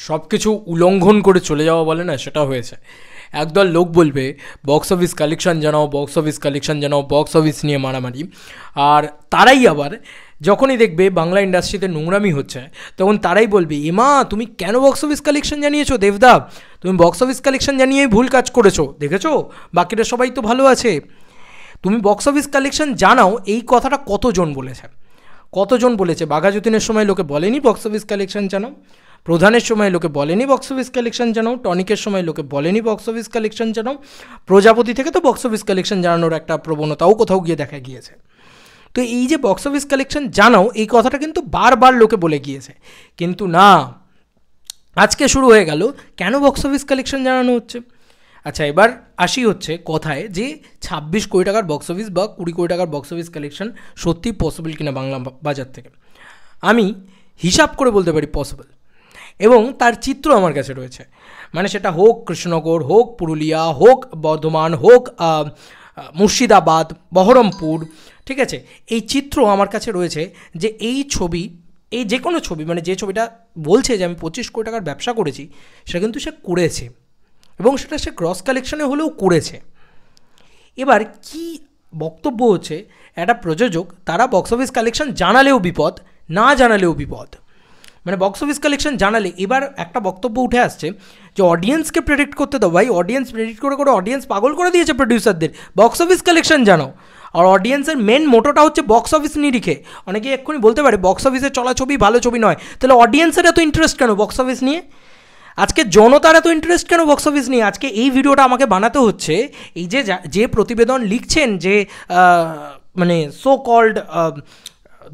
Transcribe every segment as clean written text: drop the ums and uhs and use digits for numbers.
সব কিছু উল্লঙ্ঘন করে চলে যাওয়া বলে না, সেটা হয়েছে। একদল লোক বলবে বক্স অফিস কালেকশন জানাও, বক্স অফিস কালেকশন জানাও, বক্স অফিস নিয়ে মারামারি। আর তারাই আবার যখনই দেখবে বাংলা ইন্ডাস্ট্রিতে নোংরামি হচ্ছে, তখন তারাই বলবে এমা তুমি কেন বক্স অফিস কালেকশন জানিয়েছো দেবদা, তুমি বক্স অফিস কালেকশন জানিয়েই ভুল কাজ করেছো, দেখেছো বাকিরা সবাই তো ভালো আছে। তুমি বক্স অফিস কালেকশন জানাও, এই কথাটা কতজন বলেছে? কতজন বলেছে? বাঘা যতীনের সময় লোকে বলেনি বক্স অফিস কালেকশন জানাও, প্রধানের সময় লোকে বলেনি বক্স অফিস কালেকশন জানাও, টনিকের সময় লোকে বলেনি বক্স অফিস কালেকশন জানাও, প্রজাপতি থেকে তো বক্স অফিস কালেকশন জানানোর একটা প্রবণতাও কোথাও গিয়ে দেখা গিয়েছে। তো এই যে বক্স অফিস কালেকশন জানাও, এই কথাটা কিন্তু বারবার লোকে বলে গিয়েছে, কিন্তু না, আজকে শুরু হয়ে গেল কেন বক্স অফিস কালেকশন জানানো হচ্ছে। আচ্ছা, এবার আসি হচ্ছে কথায় যে 26 কোটি টাকার বক্স অফিস বা 20 কোটি টাকার বক্স অফিস কালেকশন সত্যি পসিবল কিনা বাংলা বাজার থেকে। আমি হিসাব করে বলতে পারি পসিবল, এবং তার চিত্র আমার কাছে রয়েছে। মানে সেটা হোক কৃষ্ণনগর, হোক পুরুলিয়া, হোক বর্ধমান, হোক মুর্শিদাবাদ, বহরমপুর, ঠিক আছে, এই চিত্র আমার কাছে রয়েছে যে এই ছবি, এই যে কোনো ছবি, মানে যে ছবিটা বলছে যে আমি 25 কোটি টাকার ব্যবসা করেছি, সেটা কিন্তু সে করেছে, এবং সেটা সে গ্রস কালেকশনে হলেও করেছে। এবার কি বক্তব্য হচ্ছে, একটা প্রযোজক তারা বক্স অফিস কালেকশন জানালেও বিপদ, না জানালেও বিপদ। মানে বক্স অফিস কালেকশন জানালে এবার একটা বক্তব্য উঠে আসছে যে অডিয়েন্সকে প্রেডিক্ট করতে দাও। ভাই, অডিয়েন্স প্রেডিক্ট করে করে অডিয়েন্স পাগল করে দিয়েছে প্রডিউসারদের, বক্স অফিস কালেকশন জানাও। আর অডিয়েন্সের মেন মোটোটা হচ্ছে বক্স অফিস নিরিখে। অনেকে এক্ষুনি বলতে পারে বক্স অফিসে চলা ছবি ভালো ছবি নয়, তাহলে অডিয়েন্সের এত ইন্টারেস্ট কেন বক্স অফিস নিয়ে? আজকে জনতার এত ইন্টারেস্ট কেন বক্স অফিস নিয়ে? আজকে এই ভিডিওটা আমাকে বানাতে হচ্ছে এই যে প্রতিবেদন লিখছেন, যে মানে সো কল্ড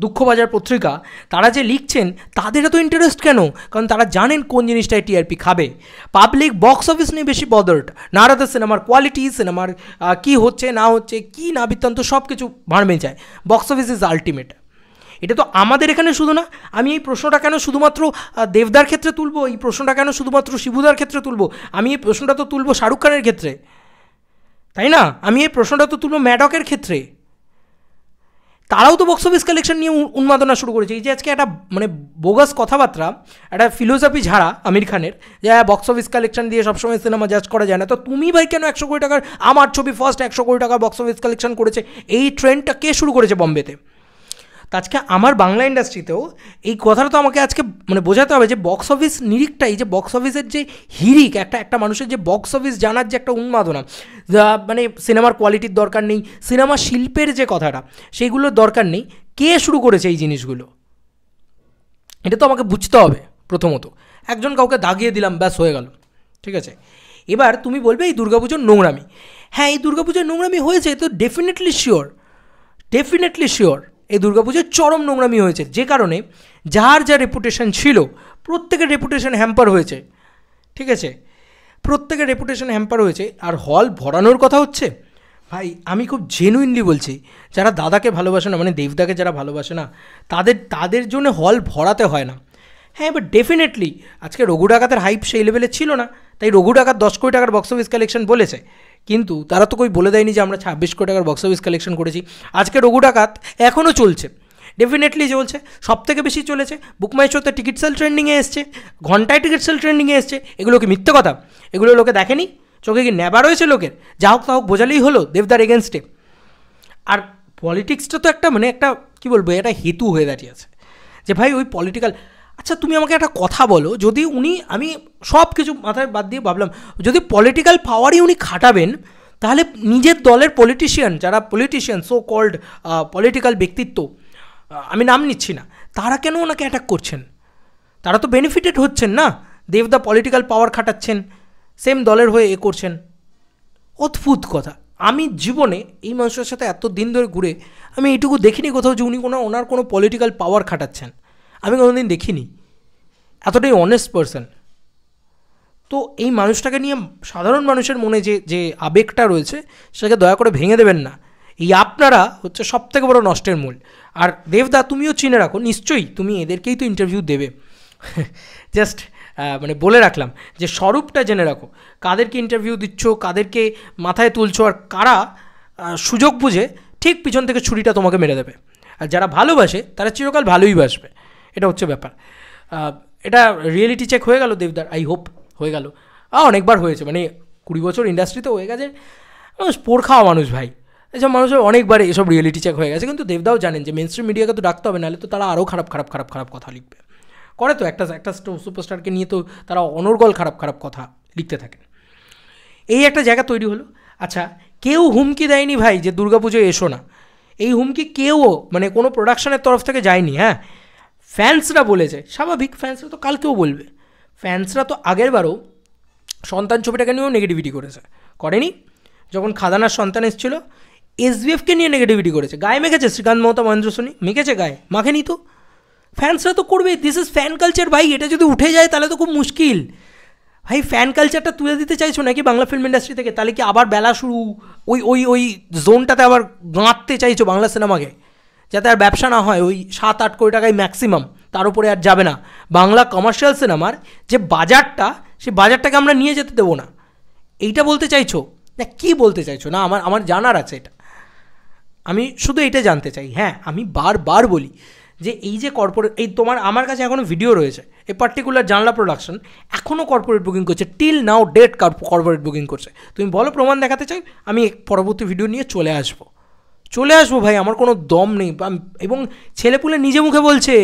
দুঃখবাজার পত্রিকা, তারা যে লিখছেন তাদের এত ইন্টারেস্ট কেন? কারণ তারা জানেন কোন জিনিসটায় টিআরপি খাবে। পাবলিক বক্স অফিস নিয়ে বেশি বদার্ড, নারাদা সিনেমার কোয়ালিটি, সিনেমার কী হচ্ছে না হচ্ছে, কী না বৃত্তান্ত, সব কিছু ভাঁড়মে যায়। Box office is ultimate. এটা তো আমাদের এখানে শুধু না। আমি এই প্রশ্নটা কেন শুধুমাত্র দেবদার ক্ষেত্রে তুলবো, এই প্রশ্নটা কেন শুধুমাত্র শিবুদার ক্ষেত্রে তুলবো, আমি এই প্রশ্নটা তো তুলবো শাহরুখ খানের ক্ষেত্রে, তাই না? আমি এই প্রশ্নটা তো তুলবো ম্যাডকের ক্ষেত্রে। তারাও তো বক্স অফিস কালেকশন নিয়ে উন্মাদনা শুরু করেছে। এই যে আজকে একটা মানে বোগাস কথাবার্তা, একটা ফিলোসফি ঝাড়া আমির খানের, যে বক্স অফিস কালেকশন দিয়ে সবসময় সিনেমা জাজ করা যায় না। তো তুমি ভাই কেন 100 কোটি টাকার, আমার ছবি ফার্স্ট 100 কোটি টাকার বক্স অফিস কালেকশন করেছে, এই ট্রেন্ডটা কে শুরু করেছে বম্বেতে? তো আজকে আমার বাংলা ইন্ডাস্ট্রিতেও এই কথাটা তো আমাকে আজকে মানে বোঝাতে হবে যে বক্স অফিস নিরিখটা, এই যে বক্স অফিসের যে হিরিক, একটা মানুষের যে বক্স অফিস জানার যে একটা উন্মাদনা, মানে সিনেমার কোয়ালিটির দরকার নেই, সিনেমা শিল্পের যে কথাটা সেইগুলোর দরকার নেই, কে শুরু করেছে এই জিনিসগুলো? এটা তো আমাকে বুঝতে হবে প্রথমত। একজন কাউকে দাগিয়ে দিলাম, ব্যাস হয়ে গেল, ঠিক আছে। এবার তুমি বলবে এই দুর্গাপুজোর নোংরামি। হ্যাঁ, এই দুর্গাপুজোর নোংরামি হয়েছে, তো ডেফিনেটলি শিওর এই দুর্গাপুজোর চরম নোংরামি হয়েছে, যে কারণে যার যা রেপুটেশন ছিল প্রত্যেকের রেপুটেশন হ্যাম্পার হয়েছে, ঠিক আছে, প্রত্যেকের রেপুটেশন হ্যাম্পার হয়েছে। আর হল ভরানোর কথা হচ্ছে, ভাই আমি খুব জেনুইনলি বলছি, যারা দাদাকে ভালোবাসে না, মানে দেবদাকে যারা ভালোবাসে না, তাদের জন্য হল ভরাতে হয় না। হ্যাঁ, এবার ডেফিনেটলি আজকে রঘু ডাকাতের হাইপ সেই লেভেলে ছিল না, তাই রঘু ডাকাত 10 কোটি টাকার বক্স অফিস কালেকশন বলেছে, কিন্তু তারা তো কই বলে দেয়নি যে আমরা 26 কোটি টাকার বক্স অফিস কালেকশন করেছি। আজকে রঘু ডাকাত এখনও চলছে, ডেফিনেটলি চলছে, সব থেকে বেশি চলেছে। বুকমাই শোতে টিকিট সেল ট্রেন্ডিংয়ে এসছে, ঘন্টায় টিকিট সেল ট্রেন্ডিংয়ে এসছে। এগুলো কি মিথ্যে কথা? এগুলো লোকে দেখেনি? চোখে কি নেবা রয়েছে লোকের? যা হোক তা হোক বোঝালেই হলো দেবদার এগেনস্টে। আর পলিটিক্সটা তো একটা মানে একটা কী বলবো, এটা হেতু হয়ে দাঁড়িয়েছে যে ভাই ওই পলিটিক্যাল। আচ্ছা, তুমি আমাকে একটা কথা বলো, যদি উনি, আমি সব কিছু মাথায় বাদ দিয়ে ভাবলাম, যদি পলিটিক্যাল পাওয়ারই উনি খাটাবেন, তাহলে নিজের দলের পলিটিশিয়ান, যারা পলিটিশিয়ান সো কল্ড পলিটিক্যাল ব্যক্তিত্ব, আমি নাম নিচ্ছি না, তারা কেন ওনাকে অ্যাটাক করছেন? তারা তো বেনিফিটেড হচ্ছেন না, দেবদা পলিটিক্যাল পাওয়ার খাটাচ্ছেন, সেম দলের হয়ে এ করছেন। অদ্ভুত কথা। আমি জীবনে এই মানুষের সাথে এত দিন ধরে ঘুরে আমি এইটুকু দেখিনি কোথাও যে উনি ওনার কোনো পলিটিক্যাল পাওয়ার খাটাচ্ছেন। আমি কোনোদিন দেখিনি, এতটাই অনেস্ট পারসন। তো এই মানুষটাকে নিয়ে সাধারণ মানুষের মনে যে আবেগটা রয়েছে, সেটাকে দয়া করে ভেঙে দেবেন না। এই আপনারা হচ্ছে সবথেকে বড় নষ্টের মূল। আর দেবদা, তুমিও চিনে রাখো, নিশ্চয়ই তুমি এদেরকেই তো ইন্টারভিউ দেবে। জাস্ট মানে বলে রাখলাম যে স্বরূপটা জেনে রাখো, কাদেরকে ইন্টারভিউ দিচ্ছ, কাদেরকে মাথায় তুলছো, আর কারা সুযোগ বুঝে ঠিক পিছন থেকে ছুরিটা তোমাকে মেরে দেবে। আর যারা ভালোবাসে তারা চিরকাল ভালোই বাসবে, এটা হচ্ছে ব্যাপার। এটা রিয়েলিটি চেক হয়ে গেল দেবদার, আই হোপ হয়ে গেল। অনেকবার হয়েছে, মানে 20 বছর ইন্ডাস্ট্রিতে হয়ে গেছে, মানুষ পোড় খাওয়া মানুষ ভাই, এসব মানুষের অনেকবার এসব রিয়েলিটি চেক হয়ে গেছে। কিন্তু দেবদাও জানেন যে মেন স্ট্রিম মিডিয়াকে তো ডাকতে হবে, নাহলে তো তারা আরও খারাপ খারাপ খারাপ খারাপ কথা লিখবে। করে তো একটা সুপারস্টারকে নিয়ে তো তারা অনর্গল খারাপ খারাপ কথা লিখতে থাকেন। এই একটা জায়গা তৈরি হলো। আচ্ছা, কেউ হুমকি দেয়নি ভাই যে দুর্গাপুজোয় এসো না, এই হুমকি কেউও মানে কোনো প্রোডাকশনের তরফ থেকে যায়নি। হ্যাঁ, ফ্যান্সরা বলেছে, স্বাভাবিক, ফ্যান্সরা তো কালকেও বলবে। ফ্যান্সরা তো আগেরবারও সন্তান ছবিটাকে নিয়েও নেগেটিভিটি করেনি? যখন খাদানার সন্তান এসেছিলো, এসবিএফকে নিয়ে নেগেটিভিটি করেছে, গায়ে মেখেছে শ্রীকান্ত মমতা মহেন্দ্র সোনি, মেখেছে গায়ে, মাখেনি তো? ফ্যান্সরা তো করবে, দিস ইজ ফ্যান কালচার ভাই। এটা যদি উঠে যায় তাহলে তো খুব মুশকিল ভাই। ফ্যান কালচারটা তুলে দিতে চাইছো নাকি বাংলা ফিল্ম ইন্ডাস্ট্রি থেকে? তাহলে কি আবার বেলা শুরু, ওই জোনটাতে আবার গাঁথতে চাইছো বাংলা সিনেমাকে, যাতে আর ব্যবসা না হয়? ওই 7-8 কোটি টাকায় ম্যাক্সিমাম, তার উপরে আর যাবে না। বাংলা কমার্শিয়াল সিনেমার যে বাজারটা, সেই বাজারটাকে আমরা নিয়ে যেতে দেবো না, এইটা বলতে চাইছো না? কি বলতে চাইছো না আমার জানার আছে এটা, আমি শুধু এটা জানতে চাই। হ্যাঁ, আমি বারবার বলি যে এই যে কর্পোরেট, এই আমার কাছে এখনও ভিডিও রয়েছে, এই পার্টিকুলার জানলা প্রোডাকশন এখনও কর্পোরেট বুকিং করছে, till now date corporate booking করছে। তুমি বলো, প্রমাণ দেখাতে চাই, আমি পরবর্তী ভিডিও নিয়ে চলে আসবো ভাই, আমার কোনো দম নেই। এবং ছেলেপুলে নিজে মুখে বলছে,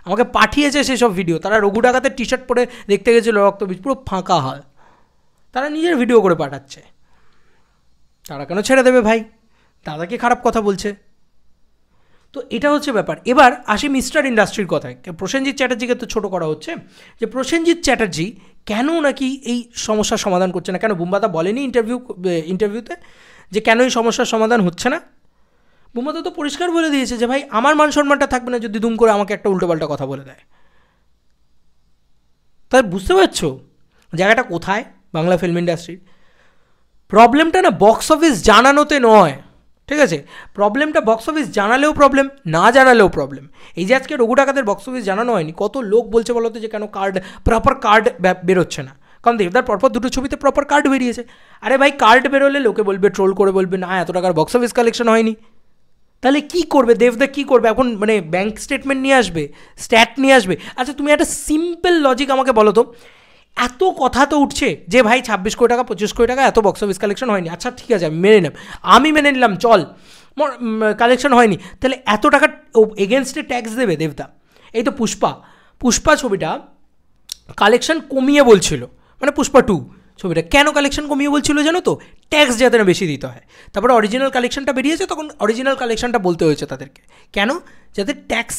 আমাকে পাঠিয়েছে সেসব ভিডিও। তারা রঘু ডাকাতের টি শার্ট পরে দেখতে গেছিলো রক্তবীজ, পুরো ফাঁকা হাল, তারা নিজের ভিডিও করে পাঠাচ্ছে। তারা কেন ছেড়ে দেবে ভাই? দাদাকে খারাপ কথা বলছে। তো এটা হচ্ছে ব্যাপার। এবার আসি মিস্টার ইন্ডাস্ট্রির কথায়। প্রসেনজিৎ চ্যাটার্জিকে তো ছোটো করা হচ্ছে, যে প্রসেনজিৎ চ্যাটার্জি কেন নাকি এই সমস্যার সমাধান করছে না। কেন বুম্বাদা বলেনি ইন্টারভিউতে যে কেন এই সমস্যার সমাধান হচ্ছে না? বুম্বাদা তো পরিষ্কার বলে দিয়েছে যে ভাই, আমার মান সম্মানটা থাকবে না যদি দুম করে আমাকে একটা উল্টোপাল্টা কথা বলে দেয়। তাই বুঝতে পারছো জায়গাটা কোথায় বাংলা ফিল্ম ইন্ডাস্ট্রির? প্রবলেমটা না বক্স অফিস জানানোতে নয়, ঠিক আছে? প্রবলেমটা বক্স অফিস জানালেও প্রবলেম, না জানালেও প্রবলেম। এই যে আজকে রঘু ডাকাতের বক্স অফিস জানানো হয়নি, কত লোক বলছে বলতে যে কেন প্রপার কার্ড বেরোচ্ছে না। কারণ দেবদার পরপর দুটো ছবিতে প্রপার কার্ড বেরিয়েছে। আরে ভাই, কার্ড বেরোলে লোকে বলবে, ট্রোল করে বলবে না এত টাকার বক্স অফিস কালেকশন হয়নি। তাহলে কী করবে দেবদা? কী করবে এখন? মানে ব্যাঙ্ক স্টেটমেন্ট নিয়ে আসবে, স্ট্যাট নিয়ে আসবে? আচ্ছা, তুমি একটা সিম্পল লজিক আমাকে বলো তো, এত কথা তো উঠছে যে ভাই 26 কোটি টাকা 25 কোটি টাকা এত বক্স অফিস কালেকশন হয়নি। আচ্ছা ঠিক আছে, আমি মেনে নিলাম, চল কালেকশন হয়নি, তাহলে এত টাকা এগেনস্টে ট্যাক্স দেবে দেবদা? এই তো পুষ্পা ছবিটা কালেকশন কমিয়ে বলছিল, মানে পুষ্পা 2 ছবিটা কেন কালেকশন কমিয়ে বলছিল জানো তো? ট্যাক্স যাতে না বেশি দিতে হয়। তারপরে অরিজিনাল কালেকশনটা বেরিয়েছে, তখন অরিজিনাল কালেকশনটা বলতে হয়েছে তাদেরকে। কেন? যাতে ট্যাক্স,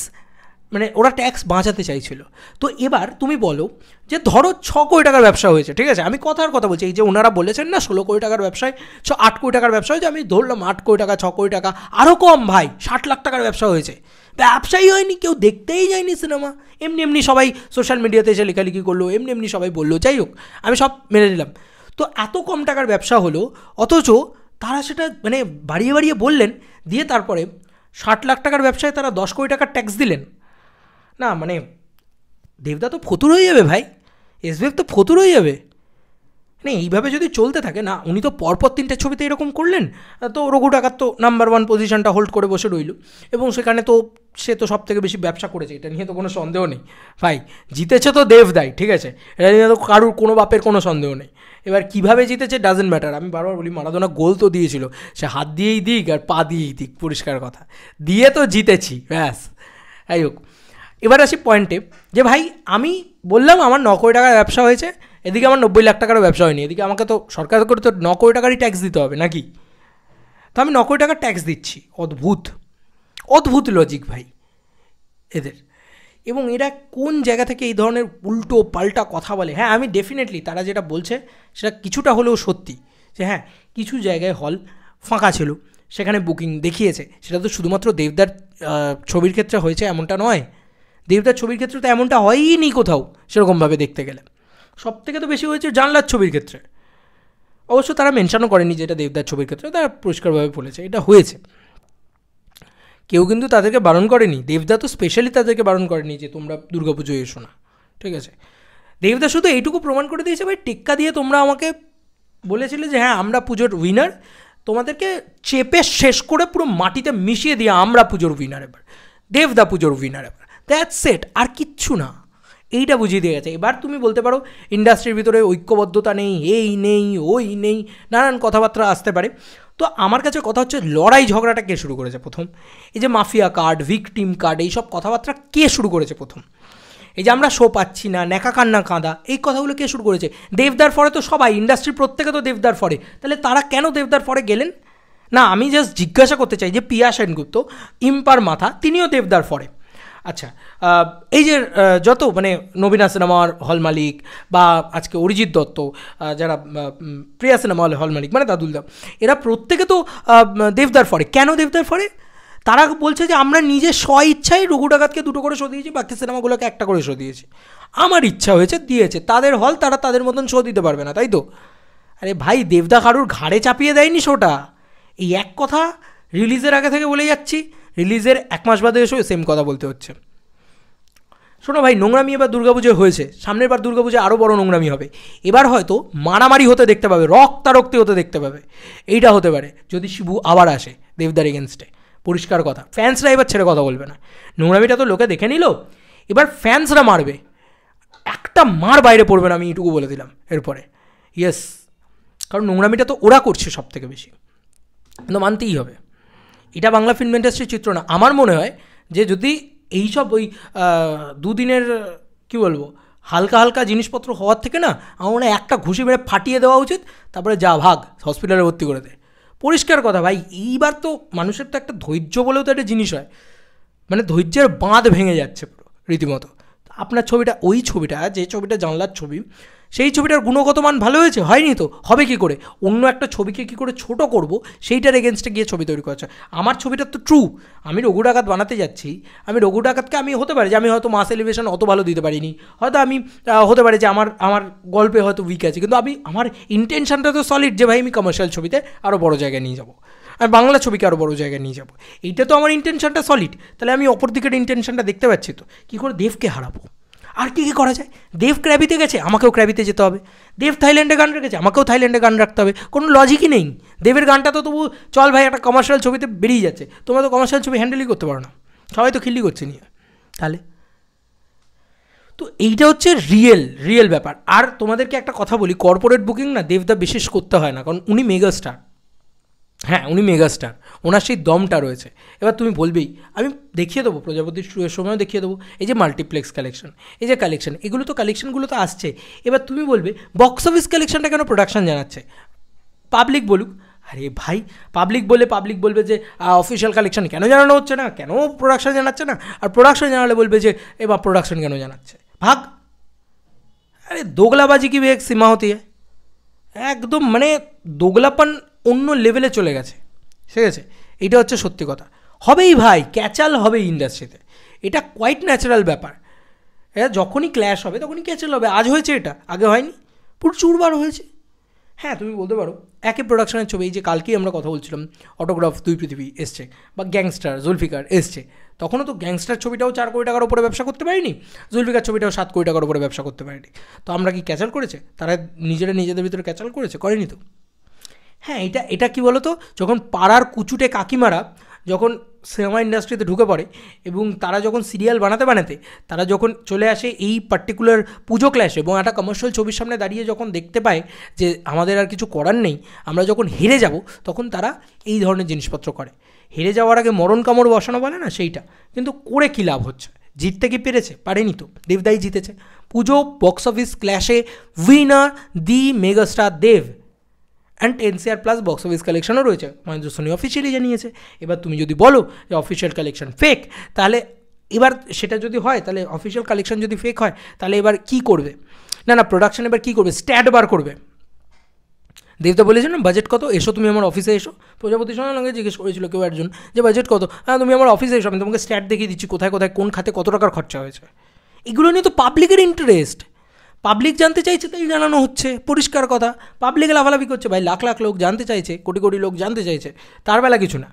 মানে ওরা ট্যাক্স বাঁচাতে চাইছিল। তো এবার তুমি বলো যে ধরো 6 কোটি টাকার ব্যবসা হয়েছে, ঠিক আছে? আমি কথা বলছি, এই যে ওনারা বলেছেন না 16 কোটি টাকার ব্যবসায় 8 কোটি টাকার ব্যবসা হয়েছে, আমি ধরলাম 8 কোটি টাকা 6 কোটি টাকা, আরও কম ভাই, 60 লাখ টাকার ব্যবসা হয়েছে। ব্যবসাই হয়নি, কেউ দেখতেই যায়নি সিনেমা, এমনি সবাই সোশ্যাল মিডিয়াতে এসে লেখালেখি করলো, এমনি সবাই বললো, যাই হোক আমি সব মেনে নিলাম। তো এত কম টাকার ব্যবসা হলো, অথচ তারা সেটা মানে বাড়িয়ে বললেন, দিয়ে তারপরে 60 লাখ টাকার ব্যবসায় তারা 10 কোটি টাকার ট্যাক্স দিলেন না। মানে দেবদা তো ফতুর হয়ে যাবে ভাই, এসবিএফ তো ফতুর হয়ে যাবে। মানে এইভাবে যদি চলতে থাকে না, উনি তো পরপর 3টে ছবিতে এরকম করলেন, তো রঘু ডাকাত তো নাম্বার 1 পজিশনটা হোল্ড করে বসে রইল, এবং সেখানে তো সে তো সব থেকে বেশি ব্যবসা করেছে, এটা নিয়ে তো কোনো সন্দেহ নেই ভাই। জিতেছে তো দেবদাই, ঠিক আছে, এটা নিয়ে তো কারুর কোনো বাপের কোনো সন্দেহ নেই। এবার কীভাবে জিতেছে ডাজেন্ট ম্যাটার। আমি বারবার বলি, মারাদোনা গোল তো দিয়েছিল, সে হাত দিয়েই দিক আর পা দিয়েই দিক, পরিষ্কার কথা, দিয়ে তো জিতেছি, ব্যাস। যাই হোক, এবার আসি পয়েন্টে, যে ভাই আমি বললাম আমার 9 কোটি টাকার ব্যবসা হয়েছে, এদিকে আমার 90 লাখ টাকারও ব্যবসা হয়নি, এদিকে আমাকে তো সরকার করে তো 9 কোটি টাকারই ট্যাক্স দিতে হবে নাকি? তো আমি 9 কোটি টাকার ট্যাক্স দিচ্ছি। অদ্ভুত লজিক ভাই এদের। এবং এরা কোন জায়গা থেকে এই ধরনের উল্টো পাল্টা কথা বলে? হ্যাঁ, আমি ডেফিনেটলি তারা যেটা বলছে সেটা কিছুটা হলেও সত্যি, যে হ্যাঁ কিছু জায়গায় হল ফাঁকা ছিল, সেখানে বুকিং দেখিয়েছে। সেটা তো শুধুমাত্র দেবদার ছবির ক্ষেত্রে হয়েছে এমনটা নয়, দেবদার ছবির ক্ষেত্রে তো এমনটা হয়ই কোথাও সেরকমভাবে দেখতে গেলে। সব থেকে তো বেশি হয়েছে জানলার ছবির ক্ষেত্রে। অবশ্য তারা মেনশনও করেনি যে এটা দেবদার ছবির ক্ষেত্রে, তারা পরিষ্কারভাবে বলেছে এটা হয়েছে। কেউ কিন্তু তাদেরকে বারণ করেনি, দেবদা তো স্পেশালি তাদেরকে বারণ করেনি যে তোমরা দুর্গাপুজোয় এসো না, ঠিক আছে? দেবদা শুধু এইটুকু প্রমাণ করে দিয়েছে, ভাই টেক্কা দিয়ে তোমরা আমাকে বলেছিলে যে হ্যাঁ আমরা পুজোর উইনার, তোমাদেরকে চেপে শেষ করে পুরো মাটিতে মিশিয়ে দিয়ে আমরা পুজোর উইনার, এবার দেবদা পুজোর উইনার, এবার দ্যাটস ইট, আর কিচ্ছু না। এইটা বুঝিয়ে দিয়ে গেছে। এবার তুমি বলতে পারো ইন্ডাস্ট্রির ভিতরে ঐক্যবদ্ধতা নেই, এই নেই, ওই নেই, নানান কথাবার্তা আসতে পারে। তো আমার কাছে কথা হচ্ছে লড়াই ঝগড়াটা কে শুরু করেছে প্রথম? এই যে মাফিয়া কার্ড, ভিকটিম কার্ড, এইসব কথাবার্তা কে শুরু করেছে প্রথম? এই যে আমরা শো পাচ্ছি না, ন্যাকা কান্না কাঁদা, এই কথাগুলো কে শুরু করেছে? দেবদার ফরে তো সবাই, ইন্ডাস্ট্রির প্রত্যেকে তো দেবদার ফরে, তাহলে তারা কেন দেবদার ফরে গেলেন না? আমি জাস্ট জিজ্ঞাসা করতে চাই যে পিয়া সেনগুপ্ত, ইম্পার মাথা, তিনিও দেবদার ফরে। আচ্ছা, এই যে যত মানে নবীনা সিনেমার হল মালিক বা আজকে অরিজিৎ দত্ত, যারা প্রিয়া সিনেমা হল মালিক মানে দাদুলদা, এরা প্রত্যেকে তো দেবদার ফরে। কেন দেবদার ফরে? তারা বলছে যে আমরা নিজের স্ব ইচ্ছায় রঘু ডাকাতকে 2টো করে শো দিয়েছি, বাকি সিনেমাগুলোকে 1টা করে শো দিয়েছি। আমার ইচ্ছা হয়েছে দিয়েছে, তাদের হল, তারা তাদের মতন শো দিতে পারবে না, তাই তো? আরে ভাই, দেবদা কারুর ঘাড়ে চাপিয়ে দেয়নি শোটা। এই এক কথা রিলিজের আগে থেকে বলে যাচ্ছি, রিলিজের 1 মাস বাদে এসেও সেম কথা বলতে হচ্ছে। শোনো ভাই, নোংরামি এবার দুর্গাপুজোয় হয়েছে, সামনের বার দুর্গাপুজোয় আরও বড় নোংরামি হবে। এবার হয়তো মারামারি হতে দেখতে পাবে, রক্তারক্তি হতে দেখতে পাবে। এইটা হতে পারে যদি শিবু আবার আসে দেবদার এগেনস্টে, পরিষ্কার কথা। ফ্যান্সরা এবার ছেড়ে কথা বলবে না। নোংরামিটা তো লোকে দেখে নিল, এবার ফ্যান্সরা মারবে, একটা মার বাইরে পড়বে না, আমি এইটুকু বলে দিলাম এরপরে। ইয়েস, কারণ নোংরামিটা তো ওরা করছে সব থেকে বেশি, কিন্তু মানতেই হবে। এটা বাংলা ফিল্ম ইন্ডাস্ট্রির চিত্র না। আমার মনে হয় যে যদি এইসব ওই দুদিনের কী বলবো হালকা হালকা জিনিসপত্র হওয়ার থেকে না, আমার মনে হয় একটা ঘুষি মেরে ফাটিয়ে দেওয়া উচিত, তারপরে যা ভাগ, হসপিটালে ভর্তি করে দেয়। পরিষ্কার কথা ভাই, এইবার তো মানুষের তো একটা ধৈর্য বলেও তো একটা জিনিস হয়, মানে ধৈর্যের বাঁধ ভেঙে যাচ্ছে পুরো রীতিমতো। আপনার ছবিটা, ওই ছবিটা, যে ছবিটা জানলার ছবি, সেই ছবিটার গুণগত মান ভালো হয়েছে? হয়নি তো, হবে কী করে? অন্য একটা ছবিকে কী করে ছোটো করব, সেইটার এগেনস্টে গিয়ে ছবি তৈরি করেছে। আমার ছবিটা তো ট্রু, আমি রঘু ডাকাত বানাতে যাচ্ছি, আমি রঘু ডাকাতকে, আমি হতে পারে যে আমি হয়তো মাস এলিভেশন অত ভালো দিতে পারিনি, হয়তো আমি হতে পারে যে আমার গল্পে হয়তো উইক আছে, কিন্তু আমি আমার ইন্টেনশনটা তো সলিড যে ভাই আমি কমার্শিয়াল ছবিতে আরও বড় জায়গায় নিয়ে যাবো, আমি বাংলা ছবিকে আরও বড় জায়গায় নিয়ে যাবো। এইটা তো আমার ইন্টেনশনটা সলিড। তাহলে আমি অপর দিকের ইন্টেনশনটা দেখতে পাচ্ছি তো, কী করে দেবকে হারাবো? আর কী কী করা যায়? দেব ক্র্যাবিতে গেছে, আমাকেও ক্র্যাবিতে যেতে হবে। দেব থাইল্যান্ডে গান রেখেছে, আমাকেও থাইল্যান্ডে গান রাখতে হবে। কোনো লজিকই নেই। দেবের গানটা তো তবু চল ভাই, একটা কমার্শিয়াল ছবিতে বেরিয়ে যাচ্ছে, তোমরা তো কমার্শিয়াল ছবি হ্যান্ডেলই করতে পারো না, সবাই তো খিল্লি করছে নিয়ে। তাহলে তো এইটা হচ্ছে রিয়েল ব্যাপার। আর তোমাদেরকে একটা কথা বলি, কর্পোরেট বুকিং না দেবদা বিশেষ করতে হয় না, কারণ উনি মেগাস্টার। হ্যাঁ, উনি মেগাস্টার, ওনার সেই দমটা রয়েছে। এবার তুমি বলবেই, আমি দেখিয়ে দেবো, প্রজাপতি শুয়ের সময়ও দেখিয়ে দেবো, এই যে মাল্টিপ্লেক্স কালেকশন, এই যে কালেকশন, এগুলো তো কালেকশনগুলো তো আসছে। এবার তুমি বলবে বক্স অফিস কালেকশনটা কেন প্রোডাকশন জানাচ্ছে? পাবলিক বলুক। আরে ভাই, পাবলিক বলবে যে অফিসিয়াল কালেকশন কেন জানানো হচ্ছে না, কেন প্রোডাকশন জানাচ্ছে না? আর প্রোডাকশন জানালে বলবে যে এবার প্রোডাকশন কেন জানাচ্ছে? ভাগ। আরে দোগলাবাজি কি এক সীমা হতি হয়, একদম মানে দোগলাপান অন্য লেভেলে চলে গেছে, ঠিক আছে? এইটা হচ্ছে সত্যি কথা। হবেই ভাই, ক্যাচাল হবেই ইন্ডাস্ট্রিতে, এটা কোয়াইট ন্যাচারাল ব্যাপার। এটা যখনই ক্ল্যাশ হবে তখনই ক্যাচাল হবে। আজ হয়েছে, এটা আগে হয়নি, প্রচুরবার হয়েছে। হ্যাঁ, তুমি বলতে পারো একই প্রোডাকশনের ছবি, এই যে কালকেই আমরা কথা বলছিলাম অটোগ্রাফ 2 পৃথিবী এসছে, বা গ্যাংস্টার জুলফিকার এসছে, তখনও তো গ্যাংস্টার ছবিটাও 4 কোটি টাকার উপরে ব্যবসা করতে পারেনি, জুলফিকার ছবিটাও 7 কোটি টাকার উপরে ব্যবসা করতে পারেনি। তো আমরা কি ক্যাচাল করেছে? তারা নিজেদের ভিতরে ক্যাচাল করেছে? করেনি তো। হ্যাঁ, এটা কি বলো তো, যখন পাড়ার কুচুটে কাকিমারা যখন সিনেমা ইন্ডাস্ট্রিতে ঢুকে পড়ে এবং তারা যখন সিরিয়াল বানাতে তারা যখন চলে আসে এই পার্টিকুলার পুজো ক্ল্যাশে এবং একটা কমার্শিয়াল ছবির সামনে দাঁড়িয়ে যখন দেখতে পায় যে আমাদের আর কিছু করার নেই, আমরা যখন হেরে যাব, তখন তারা এই ধরনের জিনিসপত্র করে। হেরে যাওয়ার আগে মরণ কামড় বসানো বলে না, সেইটা। কিন্তু করে কী লাভ হচ্ছে? জিততে কি পেরেছে? পারেনি তো। দেবদাই জিতেছে। পুজো বক্স অফিস ক্ল্যাশে winner the megastar Dev, and NCR+ box office কালেকশনও রয়েছে, মহেন্দ্র সোনি অফিসিয়ালি জানিয়েছে। এবার তুমি যদি বলো যে অফিসিয়াল কালেকশন ফেক, তাহলে এবার সেটা যদি হয়, তাহলে অফিসিয়াল কালেকশন যদি ফেক হয়, তাহলে এবার কী করবে? না প্রোডাকশন এবার কী করবে? স্ট্যাট বার করবে। দেবদা বলেছে না বাজেট কত, এসো তুমি আমার অফিসে এসো। প্রজাপতি সঙ্গে সঙ্গে জিজ্ঞেস করেছিল কেউ একজন যে বাজেট কত, হ্যাঁ তুমি আমার অফিসে এসো, আমি তোমাকে স্ট্যাট দেখিয়ে দিচ্ছি কোথায় কোন খাতে কত টাকার খরচা হয়েছে। এগুলো নিয়ে তো পাবলিকের ইন্টারেস্ট, পাবলিক জানতে চাইছে তাই জানানো হচ্ছে, পরিষ্কার কথা। পাবলিকে লাফালাফি করছে ভাই, লাখ লাখ লোক জানতে চাইছে, কোটি কোটি লোক জানতে চাইছে, তার বেলা কিছু না।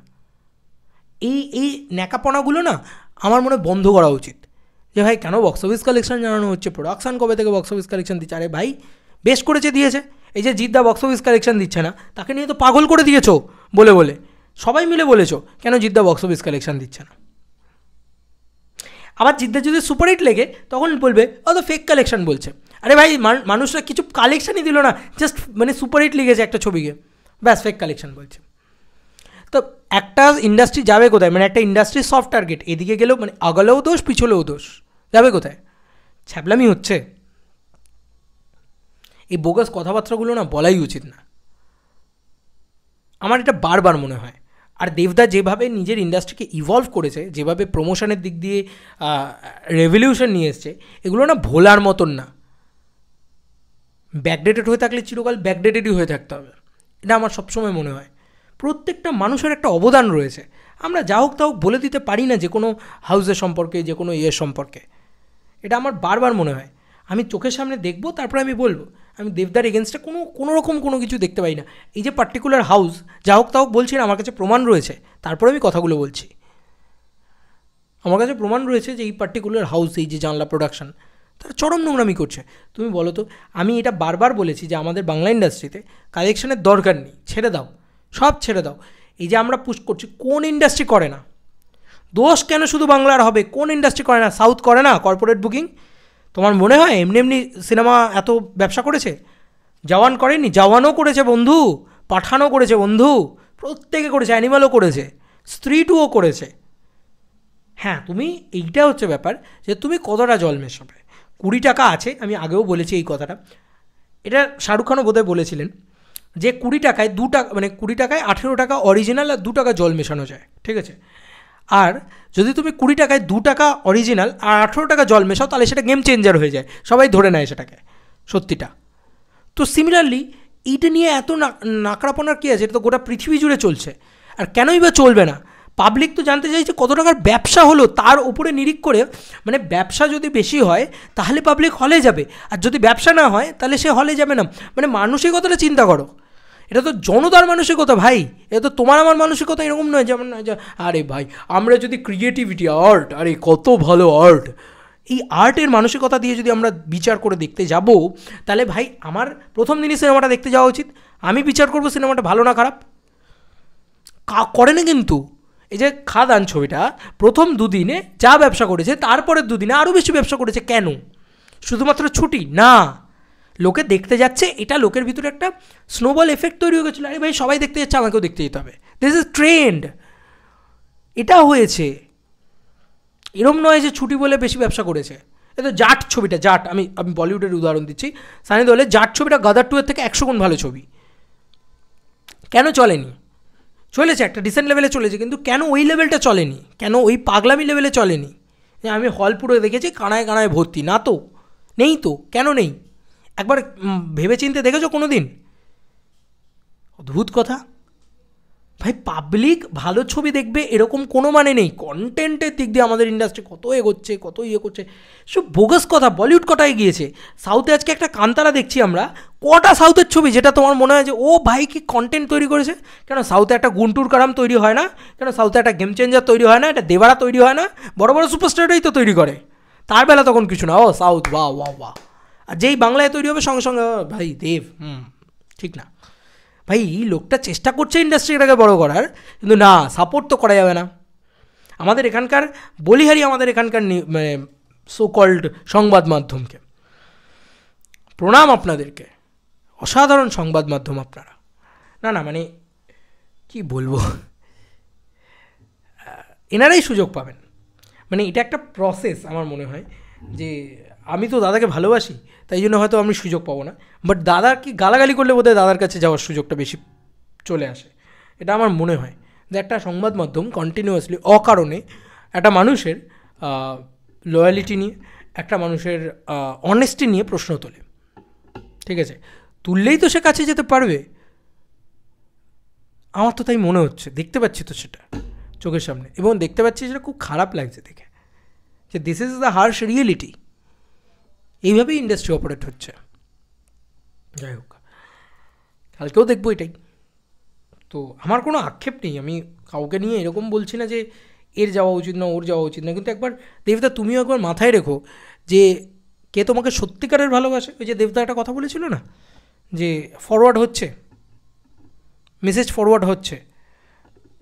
এই ন্যাকাপনাগুলো না আমার মনে বন্ধ করা উচিত, যে ভাই কেন বক্স অফিস কালেকশন জানানো হচ্ছে, প্রোডাকশান কবে থেকে বক্স অফিস কালেকশন দিচ্ছে? আরে ভাই বেশ করেছে, দিয়েছে। এই যে জিদ্দা বক্স অফিস কালেকশন দিচ্ছে না, তাকে নিয়ে তো পাগল করে দিয়েছো বলে সবাই মিলে বলেছো কেন জিদ্দা বক্স অফিস কালেকশন দিচ্ছে না। আবার জিদ্দার যদি সুপারহিট লেগে তখন বলবে ও তো ফেক কালেকশন বলছে। আরে ভাই মানুষরা কিছু কালেকশানই দিল না, জাস্ট মানে সুপারহিট লিখেছে একটা ছবিকে, ব্যাস ফেক কালেকশন বলছে। তো একটা ইন্ডাস্ট্রি যাবে কোথায়? মানে একটা ইন্ডাস্ট্রি সফট টার্গেট, এদিকে গেলেও মানে আগলেও দোষ পিছলেও দোষ, যাবে কোথায়? ছ্যাবলামি হচ্ছে। এই বোগাস কথাবার্তাগুলো না বলাই উচিত না, আমার এটা বারবার মনে হয়। আর দেবদা যেভাবে নিজের ইন্ডাস্ট্রিকে ইভলভ করেছে, যেভাবে প্রমোশনের দিক দিয়ে রেভলিউশন নিয়ে এসছে, এগুলো না ভোলার মতন না। ব্যাকডেটেড হয়ে থাকলে চিরকাল ব্যাকডেটেডই হয়ে থাকতে হবে, এটা আমার সবসময় মনে হয়। প্রত্যেকটা মানুষের একটা অবদান রয়েছে, আমরা যা হোক তা হোক বলে দিতে পারি না যে কোনো হাউসের সম্পর্কে, যে কোনো ইয়ের সম্পর্কে। এটা আমার বারবার মনে হয়, আমি চোখের সামনে দেখবো তারপরে আমি বলবো। আমি দেবদার এগেনস্টে কোনো রকম কোনো কিছু দেখতে পাই না। এই যে পার্টিকুলার হাউস, যা হোক তা হোক বলছি না, আমার কাছে প্রমাণ রয়েছে, তারপরে আমি কথাগুলো বলছি। আমার কাছে প্রমাণ রয়েছে যে এই পার্টিকুলার হাউস, এই যে জানলা প্রোডাকশন, তারা চরম নোংরামি করছে। তুমি বলো তো, আমি এটা বারবার বলেছি যে আমাদের বাংলা ইন্ডাস্ট্রিতে কালেকশনের দরকার নেই, ছেড়ে দাও, সব ছেড়ে দাও। এই যে আমরা পুশ করছি, কোন ইন্ডাস্ট্রি করে না? দোষ কেন শুধু বাংলার হবে? কোন ইন্ডাস্ট্রি করে না? সাউথ করে না কর্পোরেট বুকিং? তোমার মনে হয় এমনি এমনি সিনেমা এত ব্যবসা করেছে? জওয়ান করেনি? জওয়ানও করেছে বন্ধু, পাঠানও করেছে বন্ধু, প্রত্যেকে করেছে, অ্যানিমালও করেছে, স্ত্রী টুও করেছে। হ্যাঁ, তুমি এইটা হচ্ছে ব্যাপার যে তুমি কতটা জল মেশাবে। 20 টাকা আছে, আমি আগেও বলেছি এই কথাটা, এটা শাহরুখ খানও বোধহয় বলেছিলেন যে 20 টাকায় 2 টাকা, মানে 20 টাকায় 18 টাকা অরিজিনাল আর 2 টাকা জল মেশানো যায়, ঠিক আছে? আর যদি তুমি 20 টাকায় 2 টাকা অরিজিনাল আর 18 টাকা জল মেশাও, তাহলে সেটা গেম চেঞ্জার হয়ে যায়, সবাই ধরে নেয় সেটাকে সত্যিটা। তো সিমিলারলি এইটা নিয়ে এত নাকড়াপনার কী আছে? এটা তো গোটা পৃথিবী জুড়ে চলছে, আর কেনই বা চলবে না? পাবলিক তো জানতে চাইছে কত টাকার ব্যবসা হলো, তার উপরে নিরিখ করে। মানে ব্যবসা যদি বেশি হয় তাহলে পাবলিক হলে যাবে, আর যদি ব্যবসা না হয় তাহলে সে হলে যাবে না। মানে মানসিকতাটা চিন্তা করো, এটা তো জনতার মানসিকতা ভাই, এটা তো তোমার আমার মানসিকতা এরকম নয়। যেমন আরে ভাই, আমরা যদি ক্রিয়েটিভিটি, আর্ট, আরে কত ভালো আর্ট, এই আর্টের মানসিকতা দিয়ে যদি আমরা বিচার করে দেখতে যাব, তাহলে ভাই আমার প্রথম দিনই সিনেমাটা দেখতে যাওয়া উচিত। আমি বিচার করবো সিনেমাটা ভালো না খারাপ। করে না কিন্তু। এই যে খাদান ছবিটা প্রথম দুদিনে যা ব্যবসা করেছে, তারপরের দুদিনে আরও বেশি ব্যবসা করেছে। কেন? শুধুমাত্র ছুটি না, লোকে দেখতে যাচ্ছে, এটা লোকের ভিতরে একটা স্নোবল এফেক্ট তৈরি হয়ে গেছিলো। আরে ভাই সবাই দেখতে যাচ্ছে, আমাকেও দেখতে যেতে হবে, দিস ইজ ট্রেন্ড। এটা হয়েছে, এরম নয় যে ছুটি বলে বেশি ব্যবসা করেছে। এই তো জাট ছবিটা, জাট, আমি বলিউডের উদাহরণ দিচ্ছি, সানি দেওলের জাট ছবিটা গাদার 2 এর থেকে 100 গুণ ভালো ছবি। কেন চলেনি? চলেছে, একটা ডিসেন্ট লেভেলে চলেছে, কিন্তু কেন ওই লেভেলটা চলেনি? কেন ওই পাগলামি লেভেলে চলেনি? যে আমি হল পুরো দেখেছি কানায় কানায় ভর্তি, না তো, নেই তো, কেন নেই? একবার ভেবে চিনতে দেখেছো কোনো দিন? অদ্ভুত কথা ভাই, পাবলিক ভালো ছবি দেখবে এরকম কোনো মানে নেই। কন্টেন্টের দিক দিয়ে আমাদের ইন্ডাস্ট্রি কত এগোচ্ছে, কত ইয়ে করছে, সব বোগাস কথা। বলিউড কটায় গিয়েছে? সাউথে আজকে একটা কান্তারা দেখছি আমরা, কটা সাউথের ছবি যেটা তোমার মনে হয় যে ও ভাই কি কন্টেন্ট তৈরি করেছে? কেন সাউথে একটা গুন্টুর কারাম তৈরি হয় না? কেন সাউথে একটা গেম চেঞ্জার তৈরি হয় না? একটা দেবারা তৈরি হয় না? বড় বড় সুপারস্টারটাই তো তৈরি করে, তার বেলা তখন কিছু না, ও সাউথ বাহ বাহ বাহ। আর যেই বাংলায় তৈরি হবে সঙ্গে সঙ্গে ভাই দেব, ঠিক না ভাই? এই লোকটা চেষ্টা করছে ইন্ডাস্ট্রিটাকে বড় করার, কিন্তু না, সাপোর্ট তো করা যাবে না। আমাদের এখানকার বলিহারি, আমাদের এখানকার মানে সো কল্ড সংবাদ মাধ্যমকে প্রণাম আপনাদেরকে, অসাধারণ সংবাদ মাধ্যম আপনারা। না না, মানে কি বলবো, এনারাই সুযোগ পাবেন। মানে এটা একটা প্রসেস আমার মনে হয়, যে আমি তো দাদাকে ভালোবাসি, তাই জন্য হয়তো আমি সুযোগ পাবো না, বাট দাদা কি গালাগালি করলে বোধহয় দাদার কাছে যাওয়ার সুযোগটা বেশি চলে আসে। এটা আমার মনে হয় যে একটা সংবাদ মাধ্যম কন্টিনিউয়াসলি অকারণে একটা মানুষের লয়ালিটি নিয়ে, একটা মানুষের অনেস্টি নিয়ে প্রশ্ন তোলে, ঠিক আছে? তুললেই তো সে কাছে যেতে পারবে, আমার তো তাই মনে হচ্ছে। দেখতে পাচ্ছি তো সেটা চোখের সামনে, এবং দেখতে পাচ্ছি সেটা খুব খারাপ লাগছে দেখে, যে this is the harsh reality. এইভাবেই ইন্ডাস্ট্রি অপারেট হচ্ছে। যাই হোক, কালকেও দেখবো এটাই। তো আমার কোনো আক্ষেপ নেই, আমি কাউকে নিয়ে এরকম বলছি না যে এর যাওয়া উচিত না, ওর যাওয়া উচিত না, কিন্তু একবার দেবদা তুমিও একবার মাথায় রেখো যে কে তোমাকে সত্যিকারের ভালোবাসে। ওই যে দেবদা একটা কথা বলেছিল না, যে ফরওয়ার্ড হচ্ছে, মেসেজ ফরওয়ার্ড হচ্ছে,